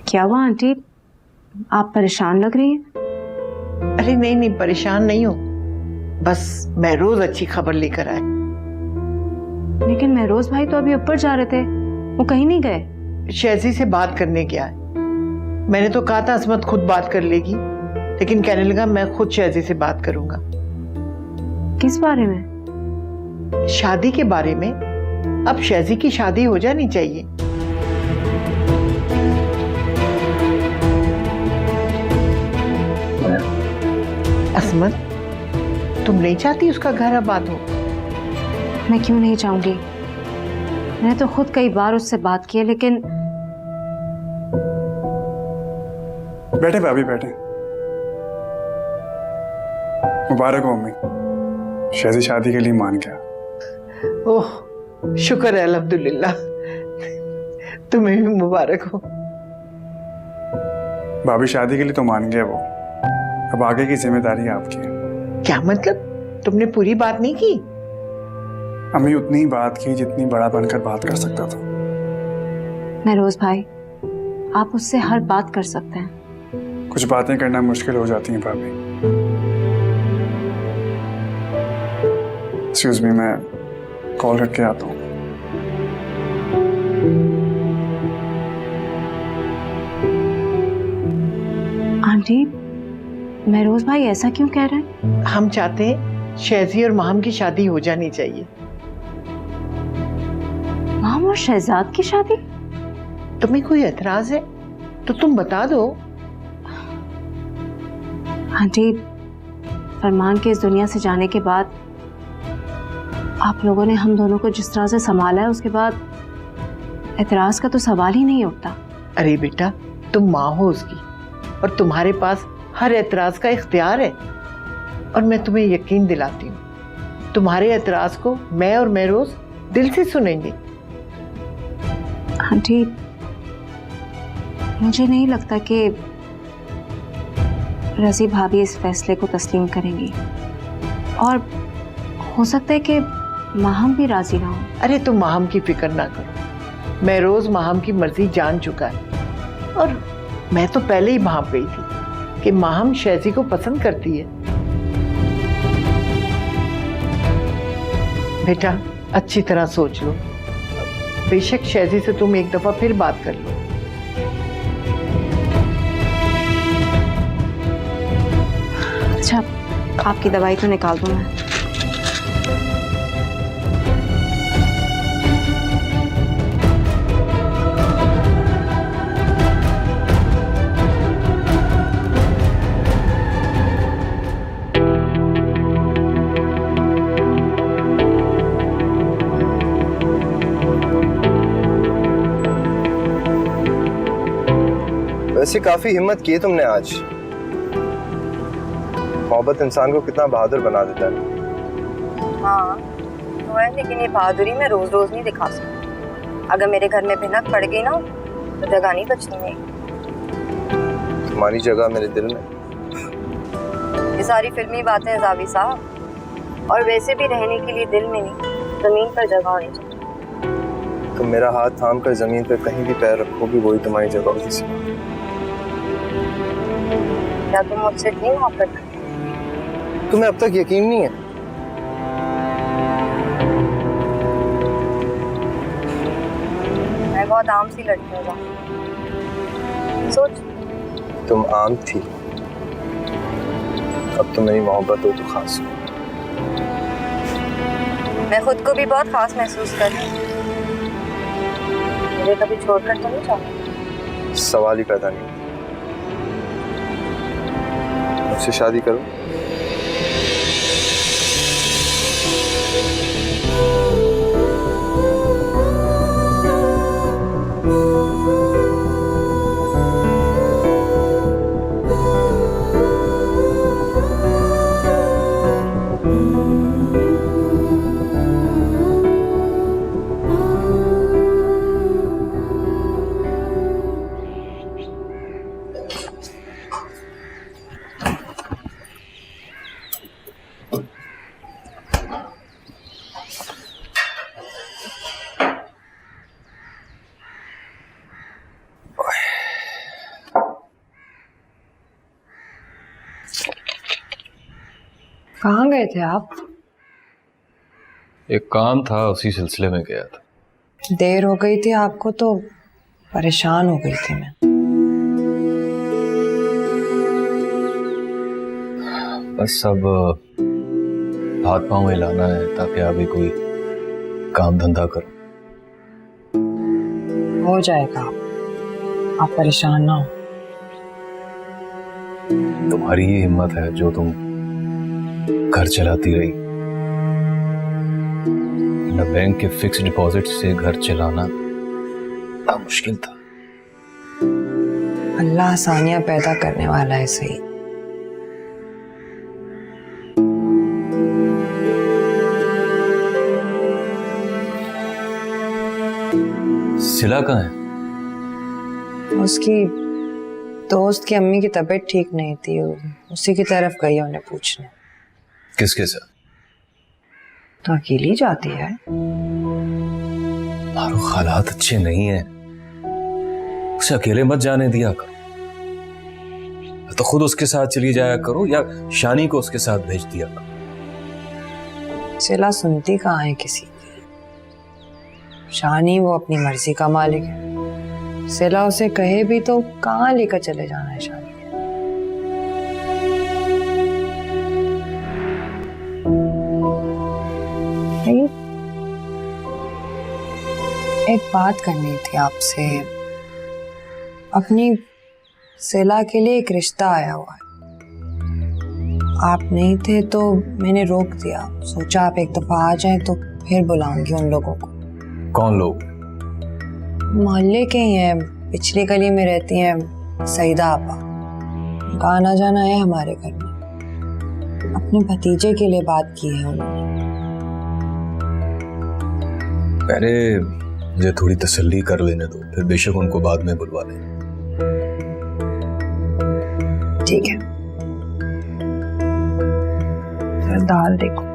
क्या हुआ आंटी, आप परेशान लग रही हैं? अरे नहीं नहीं, परेशान नहीं हो, बस मैं रोज अच्छी खबर लेकर आए। लेकिन महरोज भाई तो अभी ऊपर जा रहे थे, वो कहीं नहीं गए। शहजी से बात करने गया है। मैंने तो कहा था असमत खुद बात कर लेगी, लेकिन कहने लगा मैं खुद शहजी से बात करूंगा। किस बारे में? शादी के बारे में। अब शहजी की शादी हो जानी चाहिए। असमत, तुम नहीं चाहती उसका घर आबाद हो? मैं क्यों नहीं चाहूंगी, मैंने तो खुद कई बार उससे बात की है, लेकिन बैठे भाभी बैठे। मुबारक हो अम्मी, शहजी शादी के लिए मान गया। ओह शुक्र है, अल्हम्दुलिल्लाह। तुम्हें भी मुबारक हो। भाभी शादी के लिए तो मान गया वो, अब आगे की जिम्मेदारी आपकी है। क्या मतलब? तुमने पूरी बात नहीं की? अम्मी उतनी ही बात की जितनी बड़ा बनकर बात कर सकता था। महरोज भाई, आप उससे हर बात कर सकते हैं। कुछ बातें करना मुश्किल हो जाती हैं भाभी। एक्सक्यूज मी, मैं कॉल करके आता हूँ। आंटी, महरोज भाई ऐसा क्यों कह रहे हैं? हम चाहते हैं शहजी और माहम की शादी हो जानी चाहिए। माम और शहजाद की शादी? तुम्हें कोई एतराज है तो तुम बता दो। आंटी, फरमान के इस दुनिया से जाने के बाद आप लोगों ने हम दोनों को जिस तरह से संभाला है, उसके बाद एतराज का तो सवाल ही नहीं उठता। अरे बेटा, तुम माँ हो उसकी, और तुम्हारे पास हर एतराज का इख्तियार है। और मैं तुम्हें यकीन दिलाती हूँ, तुम्हारे एतराज को मैं और महरोज दिल से सुनेंगे। आंटी, मुझे नहीं लगता कि रज़ी भाभी इस फैसले को तस्लीम करेंगी, और हो सकता है कि माहम भी राजी ना हो। अरे तुम माहम की फिक्र ना करो, महरोज माहम की मर्जी जान चुका है। और मैं तो पहले ही भाप गई थी कि माहम शहजी को पसंद करती है। बेटा, अच्छी तरह सोच लो। बेशक शहजी से तुम एक दफा फिर बात कर लो। अच्छा, आपकी दवाई तो निकाल दूं मैं। वैसे काफी हिम्मत की है तुमने आज। मोहब्बत इंसान को कितना बहादुर बना देता है। हाँ तो है, लेकिन ये बहादुरी मैं रोज रोज नहीं दिखा सकती। अगर मेरे घर में भिनक पड़ गई ना तो जगह नहीं बचनी है। तुम्हारी जगह मेरे दिल में। ये सारी फिल्मी बातें हैं जावी साहब, और वैसे भी रहने के लिए दिल में नहीं, जमीन पर जगह होनी चाहिए। तुम मेरा हाथ थाम कर जमीन पर कहीं भी पैर रखोगी, वही तुम्हारी जगह होगी। क्या तुम मुझसे इतनी मोहब्बत करती? तुम्हें अब तक यकीन नहीं है? मैं बहुत आम सी लड़की हूँ, सोच। तुम आम थी, अब तुम मेरी मोहब्बत हो तो खास हो। मैं खुद को भी बहुत खास महसूस कर रही हूँ। मुझे कभी छोड़कर तो नहीं चाहूँगी? सवाल ही पैदा नहीं। मुझसे शादी करो। कहाँ गए थे आप? एक काम था, उसी सिलसिले में गया था। देर हो गई थी आपको तो परेशान हो गई थी मैं। बस अब हाथ पांव हिलाना है ताकि आगे कोई काम धंधा करो। हो जाएगा, आप परेशान ना हो। तुम्हारी ये हिम्मत है जो तुम घर चलाती रही। न बैंक के फिक्स डिपॉजिट से घर चलाना बड़ा मुश्किल था। अल्लाह आसानियां पैदा करने वाला है। सही। सिला कहाँ है? उसकी दोस्त की अम्मी की तबीयत ठीक नहीं थी, उसी की तरफ गई उन्हें पूछने। किसके साथ? तो अकेली जाती है। मारूख हालात अच्छे नहीं है, उसे अकेले मत जाने दिया करो। तो खुद उसके साथ चली जाया करो या शानी को उसके साथ भेज दिया करो। सिला सुनती कहाँ है किसी की। शानी वो अपनी मर्जी का मालिक है। सिला उसे कहे भी तो कहाँ लेकर चले जाना है शानी। एक बात करनी थी आपसे। अपनी सिला के लिए एक रिश्ता आया हुआ है। आप नहीं थे तो मैंने रोक दिया। सोचा आप एक दफा आ जाएं तो फिर बुलाऊंगी उन लोगों को। कौन लोग? मोहल्ले के ही हैं, पिछली गली में रहती हैं सईदा आपा। उनका आना जाना है हमारे घर में। अपने भतीजे के लिए बात की है उन्होंने। पहले मुझे थोड़ी तसल्ली कर लेने दो, फिर बेशक उनको बाद में बुलवा लें। ठीक है। दाल देखो।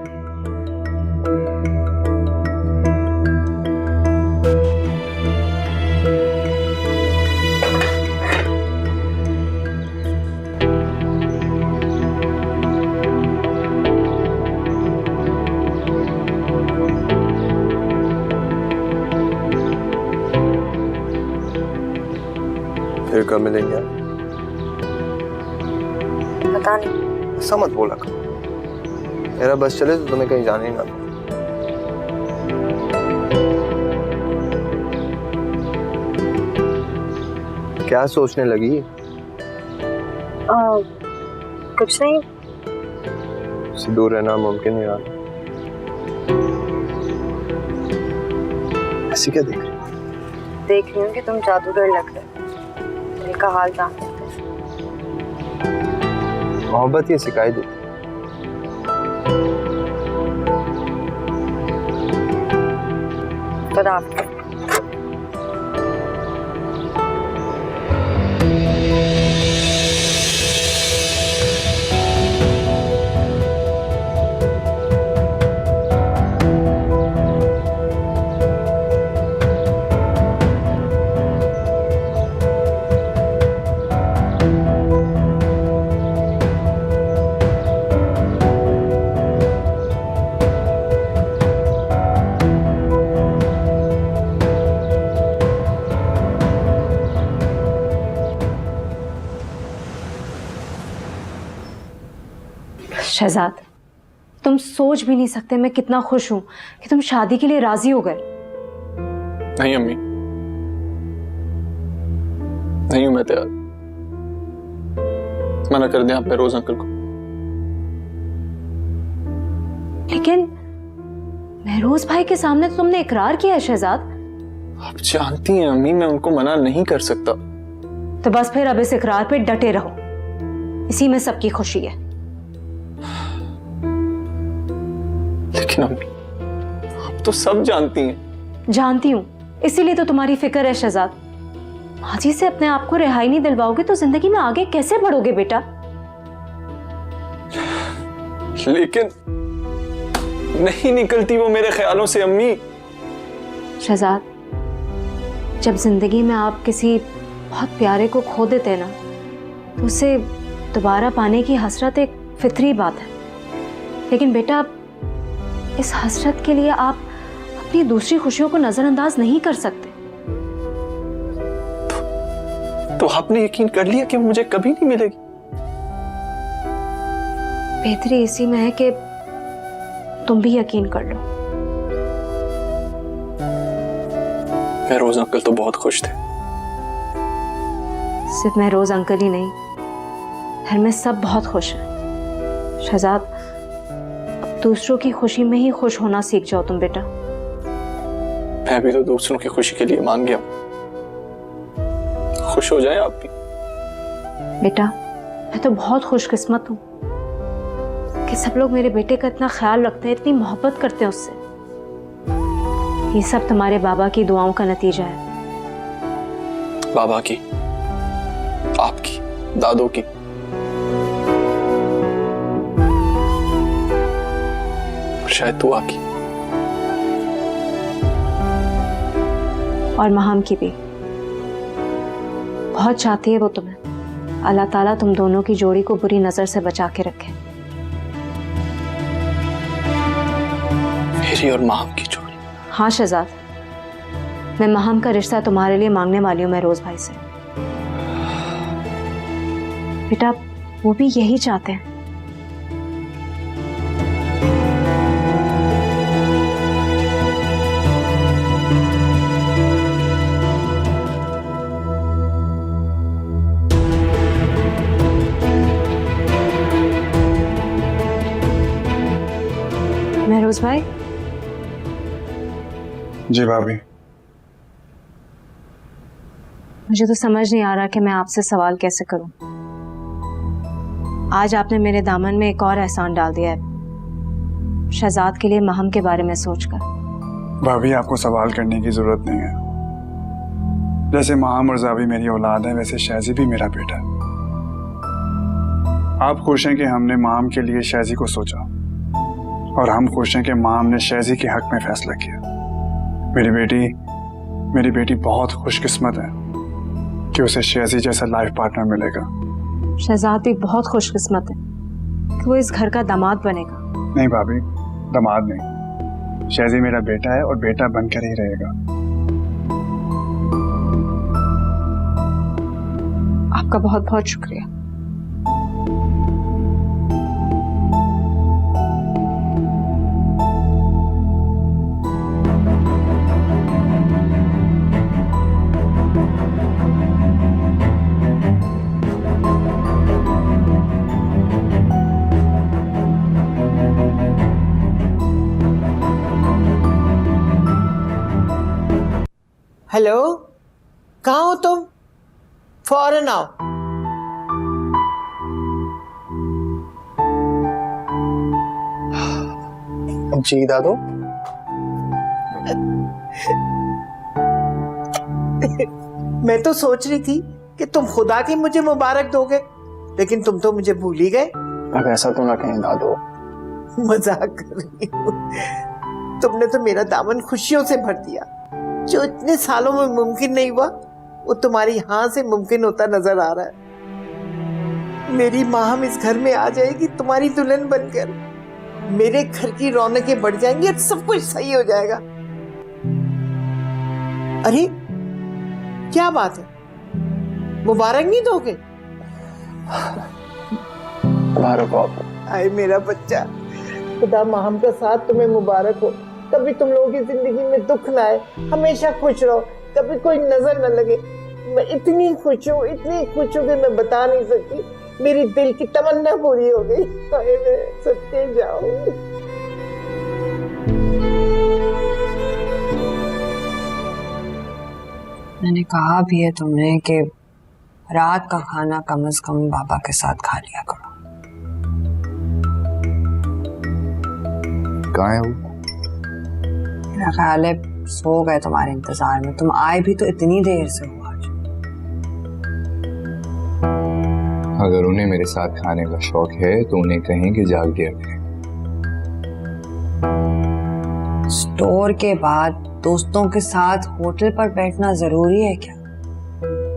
फिर कब मिलेंगे आप? पता नहीं। ऐसा मत बोला करो। मेरा बस चले तो तुम्हें कहीं जाने ही ना दो। क्या सोचने लगी? कुछ नहीं। उससे दूर रहना मुमकिन है यार। ऐसी क्या देख रही? देख रही हूँ कि तुम जादूगर लग रहे हो। दिल का हाल जान सकते हो। मोहब्बत ये सिखाई देती। खुदा हाफ़िज़। शहजाद, तुम सोच भी नहीं सकते मैं कितना खुश हूं कि तुम शादी के लिए राजी हो गए। नहीं अम्मी, नहीं हूं मैं तैयार। मना कर दें आप महरोज अंकल को। लेकिन महरोज भाई के सामने तो तुमने इकरार किया है शहजाद। आप जानती हैं अम्मी, मैं उनको मना नहीं कर सकता। तो बस फिर अब इस इकरार पे डटे रहो, इसी में सबकी खुशी है। लेकिन अम्मी, आप तो सब जानती हैं। जानती हूँ, इसीलिए तो तुम्हारी फिक्र है शहजाद। माजी से अपने आप को रिहाई नहीं दिलवाओगे तो जिंदगी में आगे कैसे बढ़ोगे बेटा? लेकिन नहीं निकलती वो मेरे ख्यालों से अम्मी। शहजाद, जब जिंदगी में आप किसी बहुत प्यारे को खो देते हैं ना, तो उसे दोबारा पाने की हसरत एक फितरी बात है। लेकिन बेटा इस हसरत के लिए आप अपनी दूसरी खुशियों को नजरअंदाज नहीं कर सकते। तो आपने यकीन कर लिया कि मुझे कभी नहीं मिलेगी? बेहतरी इसी में है कि तुम भी यकीन कर लो। महरोज अंकल तो बहुत खुश थे। सिर्फ महरोज अंकल ही नहीं, घर में सब बहुत खुश हैं। शहजाद, अब दूसरों की खुशी में ही खुश होना सीख जाओ तुम बेटा। मैं भी तो दूसरों की खुशी के लिए मान गया। खुश हो जाए आप भी। बेटा, मैं तो बहुत खुशकिस्मत हूँ कि सब लोग मेरे बेटे का इतना ख्याल रखते हैं, इतनी मोहब्बत करते हैं उससे। ये सब तुम्हारे बाबा की दुआओं का नतीजा है। बाबा की, आपकी, दादों की। और शायद दुआ की। और महाम की भी। बहुत चाहती है वो तुम्हें। अल्लाह ताला तुम दोनों की जोड़ी को बुरी नजर से बचा के रखे। मेरी और महाम की जोड़ी। हाँ शहजाद, मैं महाम का रिश्ता तुम्हारे लिए मांगने वाली हूँ महरोज भाई से। बेटा, वो भी यही चाहते हैं। महरोज भाई। जी भाभी। मुझे तो समझ नहीं आ रहा कि मैं आपसे सवाल कैसे करूं। आज आपने मेरे दामन में एक और एहसान डाल दिया है, शहजाद के लिए महम के बारे में सोचकर। भाभी, आपको सवाल करने की जरूरत नहीं है। जैसे महम और जावी मेरी औलाद है, वैसे शहजी भी मेरा बेटा है। आप खुश हैं कि हमने महम के लिए शहजी को सोचा, और हम खुश हैं कि महम ने शहजी के हक में फैसला किया। मेरी बेटी बहुत खुशकिस्मत है कि उसे शहजी जैसा लाइफ पार्टनर मिलेगा। शहजाद भी बहुत खुशकिस्मत है कि वो इस घर का दामाद बनेगा। नहीं भाभी, दामाद नहीं, शहजी मेरा बेटा है और बेटा बनकर ही रहेगा। आपका बहुत बहुत शुक्रिया। हेलो, कहाँ हो तुम? फौरन आओ। जी दादू। मैं तो सोच रही थी कि तुम खुदा की मुझे मुबारक दोगे, लेकिन तुम तो मुझे भूल ही गए। अब ऐसा तो ना कहें दादू। मजाक कर रही हूँ। तुमने तो मेरा दामन खुशियों से भर दिया। जो इतने सालों में मुमकिन नहीं हुआ, वो तुम्हारी हाँ से मुमकिन होता नजर आ रहा है। मेरी माँ इस घर में आ जाएगी तुम्हारी दुल्हन बनकर। मेरे घर की रौनकें बढ़ जाएंगी और सब कुछ सही हो जाएगा। अरे क्या बात है, मुबारक नहीं दोगे? मुबारक हो। आए मेरा बच्चा, खुदा माहम का साथ तुम्हें मुबारक हो। कभी तुम लोगों की जिंदगी में दुख ना आए, हमेशा खुश रहो, कभी कोई नजर न लगे। मैं इतनी खुश हूँ कि मैं बता नहीं सकती। मेरी दिल की तमन्ना पूरी हो गई। आए मेरे सच्चे जाओ। मैंने कहा भी है तुमने कि रात का खाना कम से कम बाबा के साथ खा लिया करो। कहाँ है वो? मेरा ख्याल है सो गए तुम्हारे इंतजार में। तुम आए भी तो इतनी देर से हो आज। अगर उन्हें मेरे साथ खाने का शौक है तो उन्हें कहें कि जाग गया है। स्टोर के बाद दोस्तों के साथ होटल पर बैठना जरूरी है क्या?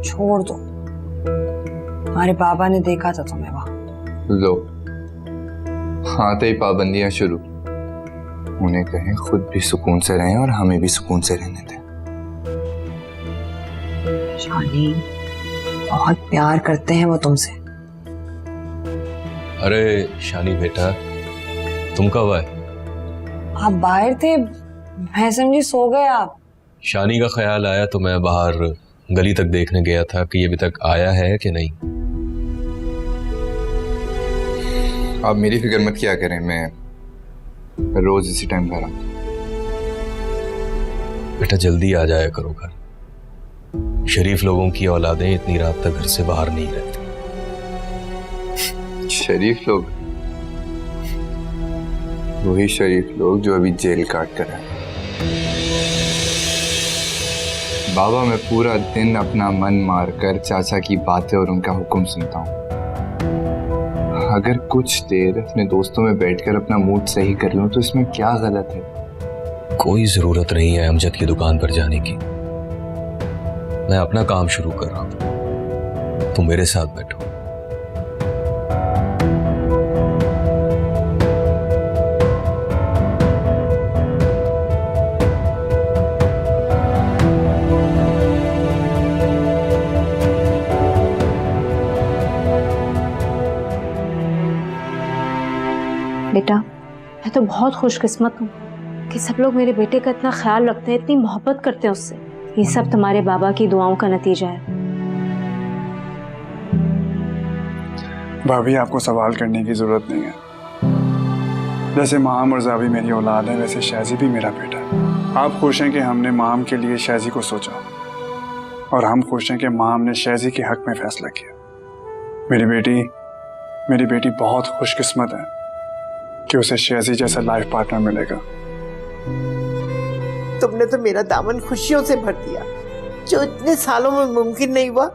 छोड़ दो। हमारे बाबा ने देखा था तुम्हें वहां। लो, हाँ तो ये पाबंदियां शुरू। उन्हें कहें खुद भी सुकून से रहें और हमें भी सुकून से रहने दें। शानी, बहुत प्यार करते हैं वो तुमसे। अरे शानी बेटा, तुम कब आए? आप बाहर थे, मैं समझी सो गए आप। शानी का ख्याल आया तो मैं बाहर गली तक देखने गया था कि ये अभी तक आया है कि नहीं। आप मेरी फिक्र मत किया करें, मैं रोज इसी टाइम घर आता हूं। बेटा जल्दी आ जाया करो घर। शरीफ लोगों की औलादें इतनी रात तक घर से बाहर नहीं रहती। शरीफ लोग? वही शरीफ लोग जो अभी जेल काट कर आए। बाबा, मैं पूरा दिन अपना मन मारकर चाचा की बातें और उनका हुक्म सुनता हूँ। अगर कुछ देर अपने दोस्तों में बैठकर अपना मूड सही कर लूं तो इसमें क्या गलत है? कोई जरूरत नहीं है अमजद की दुकान पर जाने की। मैं अपना काम शुरू कर रहा हूं, तुम मेरे साथ बैठो। बेटा, मैं तो बहुत खुशकिस्मत हूँ कि सब लोग मेरे बेटे का इतना ख्याल रखते हैं, इतनी मोहब्बत करते हैं उससे। ये सब तुम्हारे बाबा की दुआओं का नतीजा है। भाभी, आपको सवाल करने की जरूरत नहीं है। जैसे माम और जावी मेरी औलाद है, वैसे शाजी भी मेरा बेटा है। आप खुश हैं कि हमने माम के लिए शाजी को सोचा, और हम खुश हैं कि माम ने शाजी के हक में फैसला किया। मेरी बेटी बहुत खुशकिस्मत है कि उसे शाजी जैसा लाइफ पार्टनर मिलेगा। तुमने तो मेरा दामन खुशियों से भर दिया। जो इतने सालों में मुमकिन नहीं हुआ,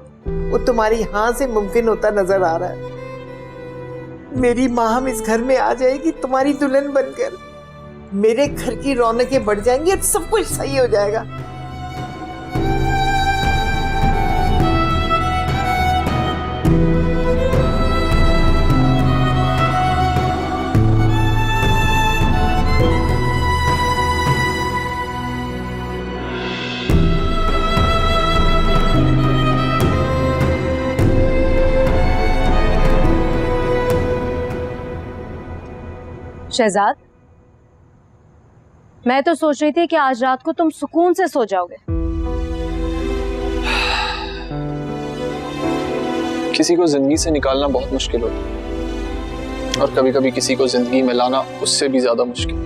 वो तुम्हारी हाँ से मुमकिन होता नजर आ रहा है। मेरी माँ हम इस घर में आ जाएगी तुम्हारी दुल्हन बनकर। मेरे घर की रौनकें बढ़ जाएंगी और सब कुछ सही हो जाएगा। शहजाद, मैं तो सोच रही थी कि आज रात को तुम सुकून से सो जाओगे। किसी को जिंदगी से निकालना बहुत मुश्किल होता है, और कभी कभी किसी को जिंदगी में लाना उससे भी ज्यादा मुश्किल।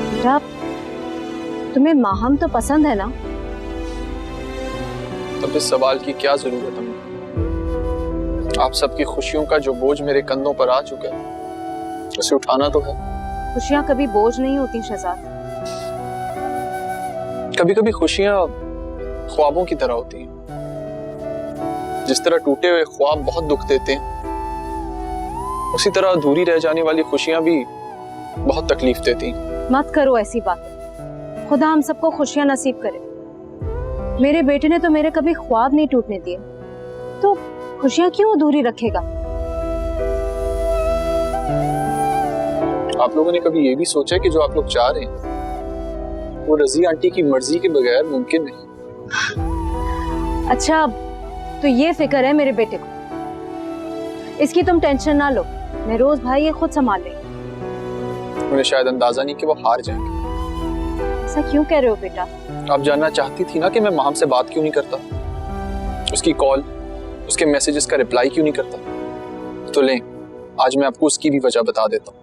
बेटा, तुम्हें माहम तो पसंद है ना? तब इस सवाल की क्या जरूरत है? आप सबकी खुशियों का जो बोझ मेरे कंधों पर आ चुका है, उसे उठाना तो है। खुशियां कभी बोझ नहीं होती शहजाद। कभी कभी खुशियां ख्वाबों की तरह होती हैं। जिस तरह टूटे हुए ख्वाब बहुत दुख देते हैं, उसी तरह अधूरी रह जाने वाली खुशियां भी बहुत तकलीफ देती हैं। मत करो ऐसी बातें। खुदा हम सबको खुशियां नसीब करे। मेरे बेटे ने तो मेरे कभी ख्वाब नहीं टूटने दिए, तो खुशियां क्यों अधूरी रखेगा? आप लोगों ने कभी ये भी सोचा कि जो आप लोग चाह रहे हैं वो रजी आंटी की मर्जी के बगैर मुमकिन नहीं? अच्छा, तो ये फिक्र है मेरे बेटे को। इसकी तुम टेंशन ना लो, मैं रोज भाई ये खुद संभाल लेंगे। उन्हें शायद अंदाजा नहीं कि वो हार जाएंगे। ऐसा क्यों कह रहे हो बेटा? आप जानना चाहती थी ना कि मैं माम से बात क्यों नहीं करता, उसकी कॉल, उसके मैसेजेस का रिप्लाई क्यों नहीं करता? तो लें, आज मैं आपको उसकी भी वजह बता देता हूँ।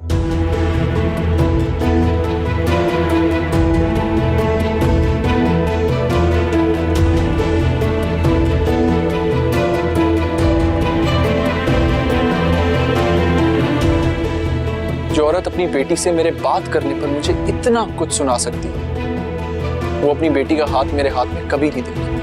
जो औरत अपनी बेटी से मेरे बात करने पर मुझे इतना कुछ सुना सकती है, वो अपनी बेटी का हाथ मेरे हाथ में कभी नहीं देगी।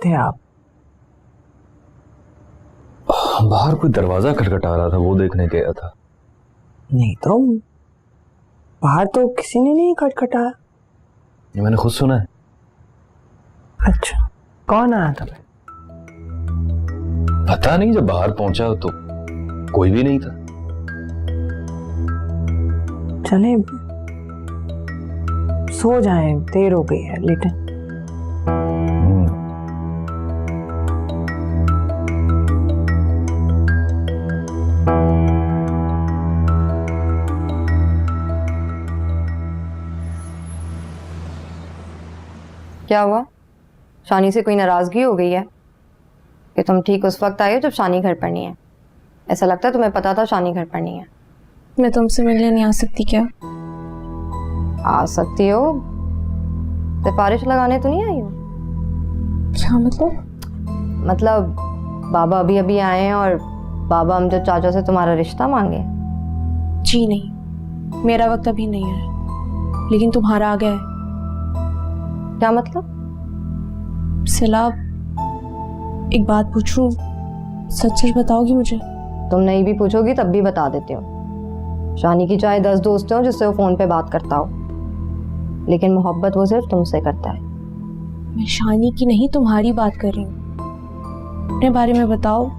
थे आप? बाहर कोई दरवाजा खटखटा रहा था, वो देखने गया था। नहीं तो बाहर तो किसी ने नहीं खटखटाया। ये मैंने खुद सुना है। अच्छा, कौन आया था? पता नहीं, जब बाहर पहुंचा तो कोई भी नहीं था। चले सो जाएं, देर हो गई है, लेटे। क्या हुआ? शानी से कोई नाराजगी हो गई है कि तुम ठीक उस वक्त आई हो जब शानी घर पर नहीं है? ऐसा लगता है तुम्हें पता था शानी घर पर नहीं है। मैं तुमसे मिलने नहीं आ सकती क्या? आ सकती हो, सिफारिश लगाने तो नहीं आई हो? क्या मतलब? मतलब बाबा अभी अभी आए हैं और बाबा अमजद चाचा से तुम्हारा रिश्ता मांगे। जी नहीं, मेरा वक्त अभी नहीं है, लेकिन तुम्हारा आ गया है। क्या मतलब? सिला, एक बात पूछूं, सच सच बताओगी मुझे? तुम नहीं भी पूछोगी तब भी बता देती हूँ। शानी की चाहे 10 दोस्त हो जिससे वो फोन पे बात करता हो, लेकिन मोहब्बत वो सिर्फ तुमसे करता है। मैं शानी की नहीं, तुम्हारी बात कर रही हूँ। अपने बारे में बताओ,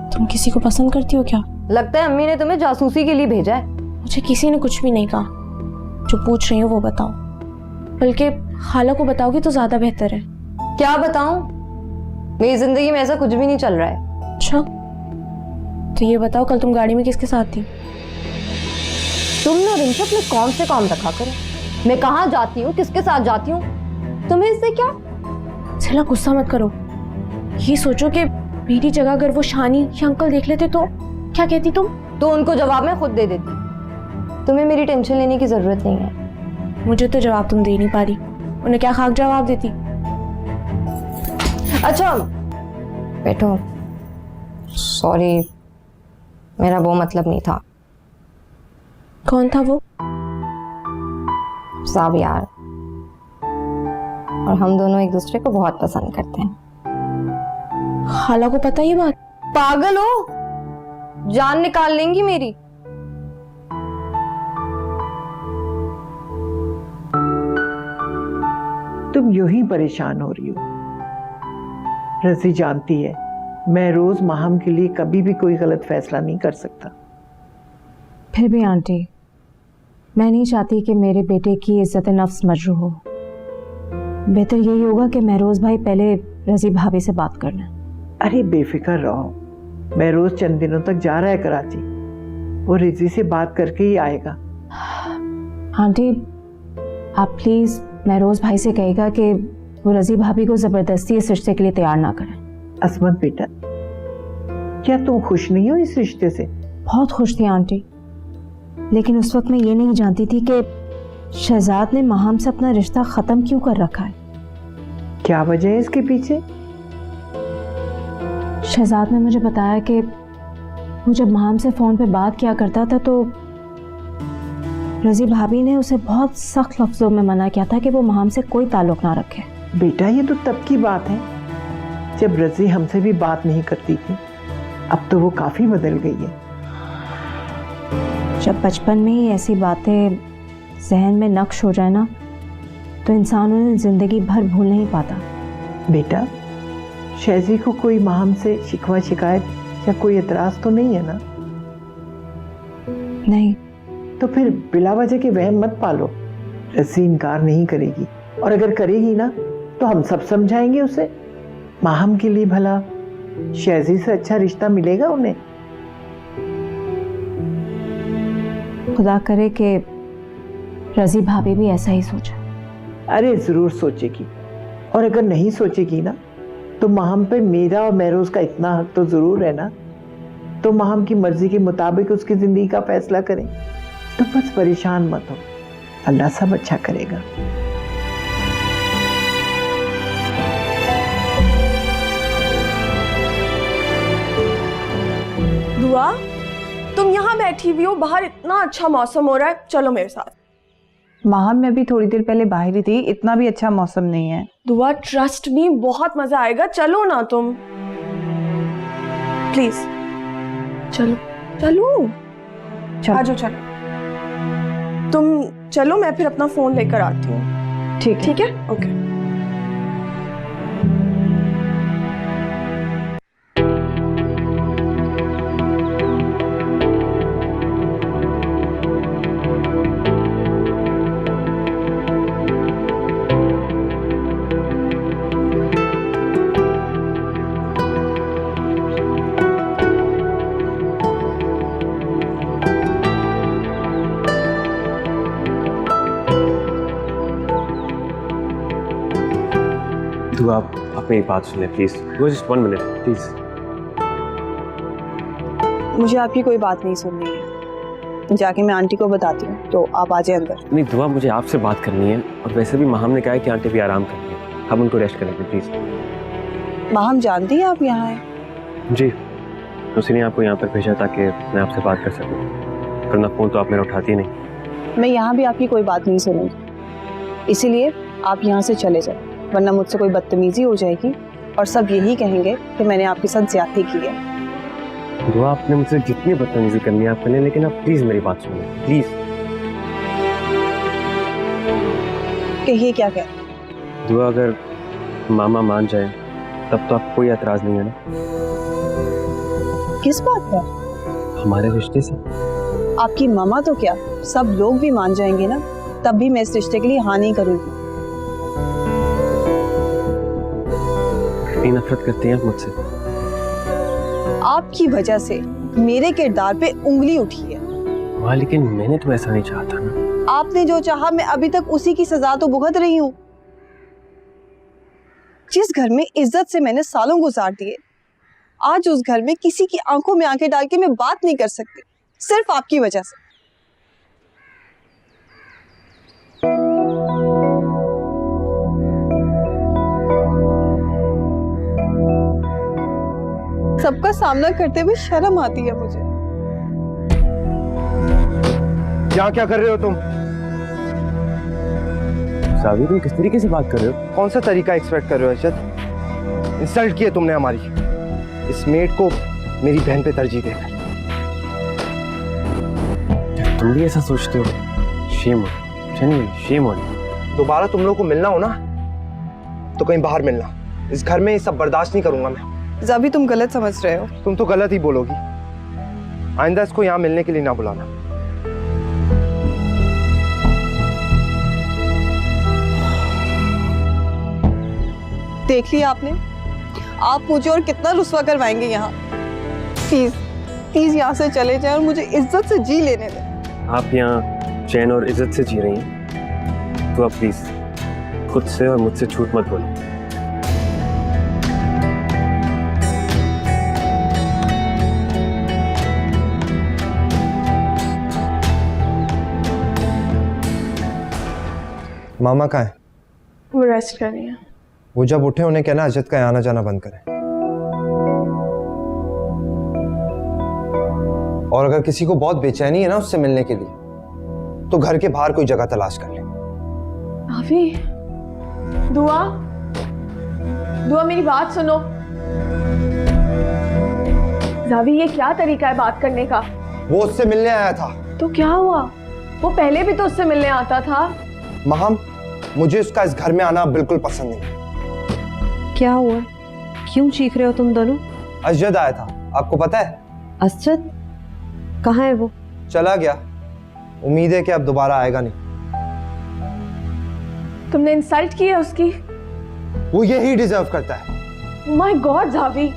तुम किसी को पसंद करती हो क्या? लगता है अम्मी ने तुम्हें जासूसी के लिए भेजा है। मुझे किसी ने कुछ भी नहीं कहा। जो पूछ रही हो वो बताओ, बल्कि खाला को बताओगी तो ज्यादा बेहतर है। क्या बताऊं? मेरी जिंदगी में ऐसा कुछ भी नहीं चल रहा है। अच्छा, तो ये बताओ, कल तुम गाड़ी में किसके साथ थी? तुमने रिंशा अपने कौन से काम रखा करो। मैं कहाँ जाती हूँ, किसके साथ जाती हूँ, तुम्हें इससे क्या? सिला, गुस्सा मत करो। ये सोचो कि मेरी जगह अगर वो शानी या अंकल देख लेते तो क्या कहती तुम? तो उनको जवाब मैं खुद दे देती। तुम्हें मेरी टेंशन लेने की जरूरत नहीं है। मुझे तो जवाब तुम दे नहीं पा रही, उन्हें क्या खाक जवाब देती? अच्छा बैठो। सॉरी, मेरा वो मतलब नहीं था। कौन था वो? सब यार, और हम दोनों एक दूसरे को बहुत पसंद करते हैं। खाला को पता ये बात? पागल हो, जान निकाल लेंगी मेरी। तुम यूं ही परेशान हो रही हो। रज़ी जानती है मैं रोज माहम के लिए कभी भी कोई गलत फैसला नहीं कर सकता। फिर भी आंटी, मैं नहीं चाहती कि मेरे बेटे की इज्जत नफ्स मजरूह हो। बेहतर यही होगा कि महरोज भाई पहले रज़ी भाभी से बात कर लें। अरे बेफिक्र रहो, मैं रोज चंद दिनों तक जा रहा है कराची, वो रिजी से बात करके ही आएगा। आंटी, आप प्लीज महरोज भाई से कहेगा कि वो रज़ी भाभी को जबरदस्ती इस रिश्ते के लिए तैयार ना करें। असमत बेटा, क्या तुम खुश नहीं हो इस रिश्ते से? बहुत खुश थी आंटी, लेकिन उस वक्त मैं ये नहीं जानती थी कि शहजाद ने माहम से अपना रिश्ता खत्म क्यों कर रखा है। क्या वजह है इसके पीछे? शहजाद ने मुझे बताया कि वो जब माहम से फोन पे बात किया करता था तो रज़ी भाभी ने उसे बहुत सख्त लफ्जों में मना किया था कि वो माहम से कोई ताल्लुक ना रखे। बेटा, ये तो तब की बात है जब रज़ी हमसे भी बात नहीं करती थी, अब तो वो काफी बदल गई है। जब बचपन में ही ऐसी बातें जहन में नक्श हो जाए ना, तो इंसान उन्हें जिंदगी भर भूल नहीं पाता। बेटा, शहजी को कोई माहम से शिकवा शिकायत या कोई एतराज तो नहीं है ना? नहीं। तो फिर बिला वजह के वहम मत पालो। रज़ी इनकार नहीं करेगी, और अगर करेगी ना तो हम सब समझाएंगे उसे। माहम के लिए भला शहजी से अच्छा रिश्ता मिलेगा उन्हें। खुदा करे कि रज़ी भाभी भी ऐसा ही सोचे। अरे जरूर सोचेगी, और अगर नहीं सोचेगी ना तो माहम पे मेरा और महरोज का इतना हक तो जरूर है ना। तो माहम की मर्जी के मुताबिक उसकी जिंदगी का फैसला करें। तो बस परेशान मत हो, अल्लाह सब अच्छा करेगा। दुआ, तुम यहाँ बैठी हुई हो, बाहर इतना अच्छा मौसम हो रहा है, चलो मेरे साथ। माहम मैं भी थोड़ी देर पहले बाहर ही थी, इतना भी अच्छा मौसम नहीं है। दुआ ट्रस्ट मी, बहुत मजा आएगा, चलो ना तुम प्लीज। चलो चलो आजो, चलो तुम चलो, मैं फिर अपना फोन लेकर आती हूँ। ठीक है ओके। तो आप मेरी बात सुने प्लीज, जस्ट 1 मिनट प्लीज। मुझे आपकी कोई बात नहीं सुननी है, जाके मैं आंटी को बताती हूँ, तो आप आ जाए अंदर। नहीं दुआ, मुझे आपसे बात करनी है, और वैसे भी माहम ने कहा है कि आंटी भी आराम कर रही है, हम उनको रेस्ट करेंगे प्लीज। माहम जानती है आप यहाँ हैं? जी, उसी ने आपको यहाँ पर भेजा ताकि मैं आपसे बात कर सकूँ, वरना फ़ोन तो आप मेरा उठाती नहीं। मैं यहाँ भी आपकी कोई बात नहीं सुनूंगी, इसीलिए आप यहाँ से चले जाओ, वरना मुझसे कोई बदतमीजी हो जाएगी और सब यही कहेंगे कि मैंने आपके साथ ज्यादती की है। दुआ, आपने मुझसे जितनी बदतमीजी करनी है आप करें, लेकिन आप प्लीज मेरी बात सुनिए प्लीज। कहिए क्या कह रहे हैं? दुआ, अगर मामा मान जाए तब तो आपको कोई एतराज नहीं है ना? किस बात पर? हमारे रिश्ते से। आपकी मामा तो क्या, सब लोग भी मान जाएंगे ना, तब भी मैं इस रिश्ते के लिए हाँ नहीं करूंगी। इतनी नफरत करती हैं आप मुझसे? आपकी वजह से मेरे किरदार पे उंगली उठी है। वाह, लेकिन मैंने तो ऐसा नहीं चाहा था ना। आपने जो चाहा, मैं अभी तक उसी की सजा तो भुगत रही हूँ। जिस घर में इज्जत से मैंने सालों गुजार दिए, आज उस घर में किसी की आंखों में आंखें डाल के मैं बात नहीं कर सकती, सिर्फ आपकी वजह से। सबका सामना करते हुए शर्म आती है मुझे। यहाँ क्या कर रहे हो तुम? सावी, तुम किस तरीके से बात कर रहे हो? कौन सा तरीका एक्सपेक्ट कर रहे हो अर्शद? इंसल्ट किए तुमने हमारी इस मेड को मेरी बहन पे तरजीह देकर। तुम भी ऐसा सोचते हो? शेम हो, शेम हो। दोबारा तुम लोगों को मिलना हो ना तो कहीं बाहर मिलना, इस घर में ये सब बर्दाश्त नहीं करूंगा मैं। ज़ावी, तुम गलत समझ रहे हो। तुम तो गलत ही बोलोगी। आइंदा इसको यहाँ मिलने के लिए ना बुलाना। देख लिया आपने, आप मुझे और कितना रुस्वा करवाएंगे यहाँ। प्लीज प्लीज यहाँ से चले जाएं और मुझे इज्जत से जी लेने दें। आप यहाँ चैन और इज्जत से जी रही हैं, तो आप प्लीज खुद से और मुझसे झूठ मत बोलो। मामा कहाँ है? वो रेस्ट कर रही है। वो जब उठे उन्हें कहना अजद का आना जाना बंद करें, और अगर किसी को बहुत बेचैनी है ना उससे मिलने के लिए तो घर के बाहर कोई जगह तलाश कर ले। अभी दुआ, दुआ मेरी बात सुनो। जावी, ये क्या तरीका है बात करने का? वो उससे मिलने आया था। तो क्या हुआ? वो पहले भी तो उससे मिलने आता था। महम, मुझे उसका इस घर में आना बिल्कुल पसंद नहीं। क्या हुआ? क्यों चीख रहे हो तुम दोनों? अजद आया था, आपको पता है? असद कहाँ है वो? चला गया, उम्मीद है कि अब दोबारा आएगा नहीं। तुमने इंसल्ट की है उसकी। वो यही डिजर्व करता है। माय गॉड जावी,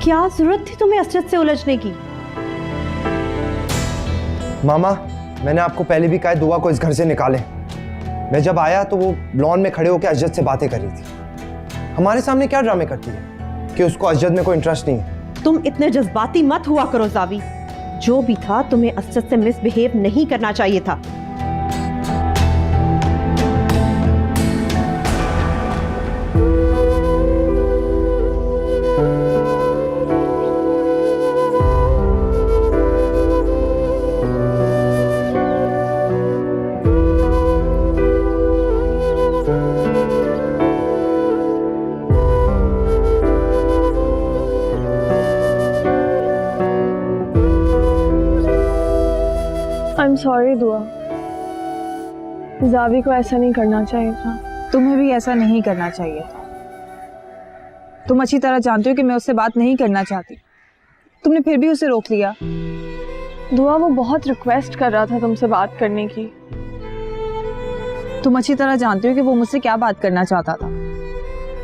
क्या जरूरत थी तुम्हें असद से उलझने की? मामा, मैंने आपको पहले भी कहा दुआ को इस घर से निकालें। मैं जब आया तो वो लॉन में खड़े होकर अजद से बातें कर रही थी। हमारे सामने क्या ड्रामे करती है कि उसको अजद में कोई इंटरेस्ट नहीं है। तुम इतने जज्बाती मत हुआ करो जावी। जो भी था, तुम्हें असद से मिसबिहेव नहीं करना चाहिए था। सॉरी दुआ, जावी को ऐसा नहीं करना चाहिए था। तुम्हें भी ऐसा नहीं करना चाहिए था। तुम अच्छी तरह जानते हो कि मैं उससे बात नहीं करना चाहती, तुमने फिर भी उसे रोक लिया। दुआ वो बहुत रिक्वेस्ट कर रहा था तुमसे बात करने की। तुम अच्छी तरह जानते हो कि वो मुझसे क्या बात करना चाहता था।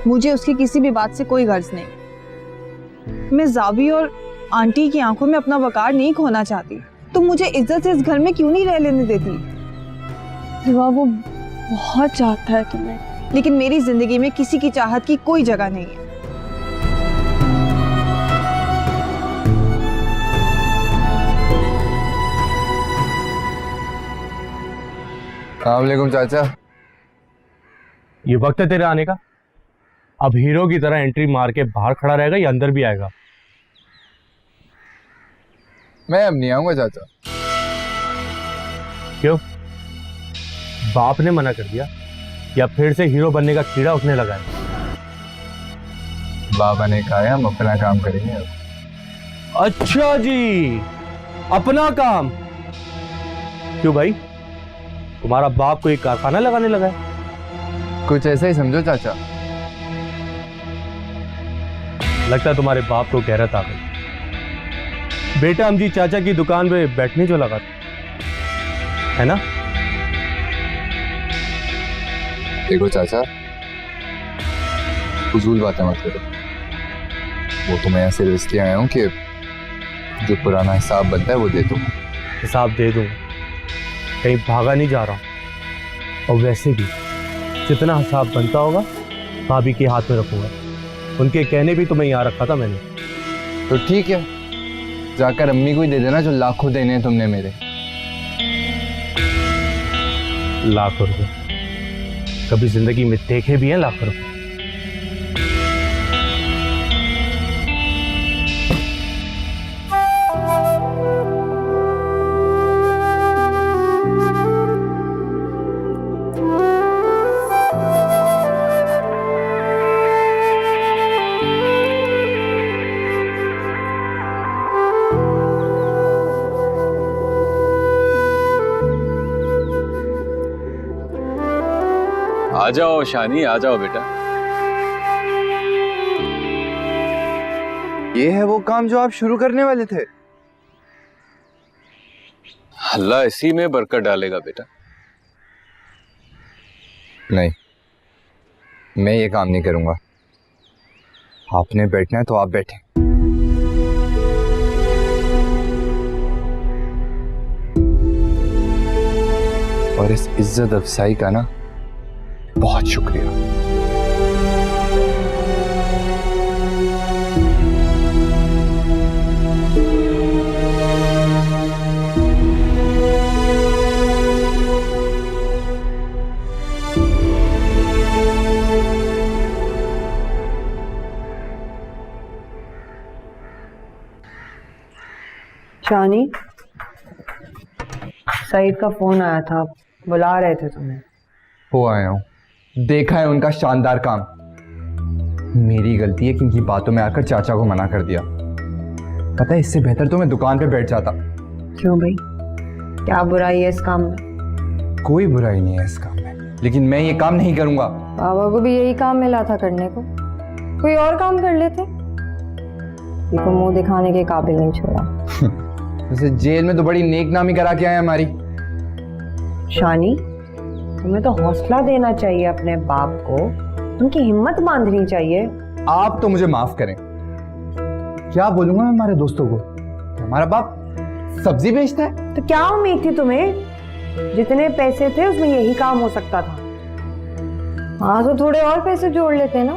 मुझे उसकी किसी भी बात से कोई गर्ज नहीं। मैं जावी और आंटी की आंखों में अपना वकार नहीं खोना चाहती। तुम मुझे इज्जत से इस घर में क्यों नहीं रह लेने देती? दुआ वो बहुत चाहता है तुम्हें। लेकिन मेरी जिंदगी में किसी की चाहत की कोई जगह नहीं है। अस्सलामुअलैकुम चाचा। ये वक्त है तेरे आने का। अब हीरो की तरह एंट्री मार के बाहर खड़ा रहेगा या अंदर भी आएगा? मैं अब नहीं आऊंगा चाचा। क्यों? बाप ने मना कर दिया या फिर से हीरो बनने का कीड़ा उठने लगा है? बाबा ने कहा है हम अपना काम करेंगे अब। अच्छा जी, अपना काम। क्यों भाई, तुम्हारा बाप कोई कारखाना लगाने लगा है? कुछ ऐसा ही समझो चाचा। लगता है तुम्हारे बाप को गैरत आ गई। बेटा हम जी चाचा की दुकान पे बैठने जो लगा है ना? देखो चाचा, फजूल बातें मत करो। वो तो मैं ऐसे इसलिए आया हूँ कि जो पुराना हिसाब बनता है वो दे दो। हिसाब दे दूँ, कहीं भागा नहीं जा रहा हूँ। और वैसे भी जितना हिसाब बनता होगा भाभी के हाथ में रखूंगा। उनके कहने भी तुम्हें यहाँ रखा था मैंने। तो ठीक है, जाकर अम्मी को ही दे देना जो लाखों देने हैं तुमने मेरे। लाखों रुपए कभी जिंदगी में देखे भी हैं लाखों रुपए? आ जाओ शानी, आ जाओ बेटा। ये है वो काम जो आप शुरू करने वाले थे? अल्लाह इसी में बरकत डालेगा बेटा। नहीं, मैं ये काम नहीं करूंगा। आपने बैठना है तो आप बैठे। और इस इज्जत अफसाई का ना बहुत शुक्रिया। शानी, सईद का फोन आया था, बुला रहे थे तुम्हें। हो आया हूं। देखा है उनका शानदार काम। मेरी गलती है कि इनकी बातों में आकर चाचा को मना कर दिया। पता है, इससे बेहतर तो मैं दुकान पे बैठ जाता। क्यों भाई, क्या बुराई है इस काम में? कोई बुराई नहीं है इस काम में, लेकिन मैं ये काम नहीं करूंगा। बाबा को भी यही काम मिला था करने को, कोई और काम कर लेते। देखो मुंह दिखाने के काबिल नहीं छोड़ा। वैसे जेल में तो बड़ी नेक नामी करा के आए हमारी। शानी, तुम्हें तो हौसला देना चाहिए अपने बाप को, उनकी हिम्मत बांधनी चाहिए। आप तो मुझे माफ करें। क्या बोलूंगा मैं हमारे दोस्तों को? हमारा बाप सब्जी बेचता है। तो क्या उम्मीद थी तुम्हें? जितने पैसे थे उसमें यही काम हो सकता था। हाँ तो थोड़े और पैसे जोड़ लेते ना,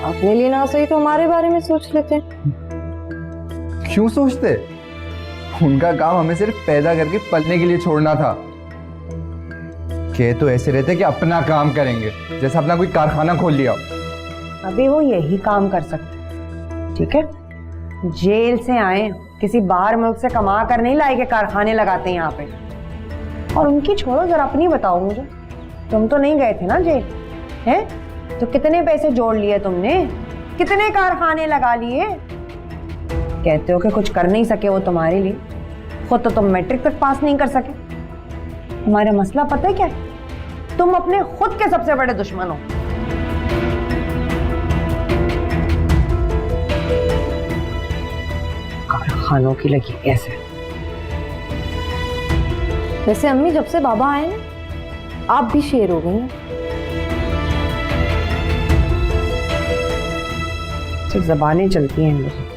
अपने लिए ना सही तो हमारे बारे में सोच लेते। क्यों सोचते? उनका काम हमें सिर्फ पैदा करके पलने के लिए छोड़ना था। कह तो ऐसे रहते कि अपना काम करेंगे, जैसे अपना कोई कारखाना खोल लिया। अभी वो यही काम कर सकते, ठीक है? जेल से आए, किसी बाहर मुल्क से कमा कर नहीं लाए के कारखाने लगाते हैं यहाँ पे। और उनकी छोड़ो, जरा अपनी बताओ मुझे, तुम तो नहीं गए थे ना जेल, हैं? तो कितने पैसे जोड़ लिए तुमने? कितने कारखाने लगा लिए? कहते हो कि कुछ कर नहीं सके वो तुम्हारे लिए, खुद तो तुम मैट्रिक तक पास नहीं कर सके। तुम्हारा मसला पता है क्या है? तुम अपने खुद के सबसे बड़े दुश्मन हो। कारखानों की लगी कैसे। वैसे अम्मी जब से बाबा आए ना आप भी शेर हो गई हैं। सिर्फ जबानें चलती हैं इन लोगों की।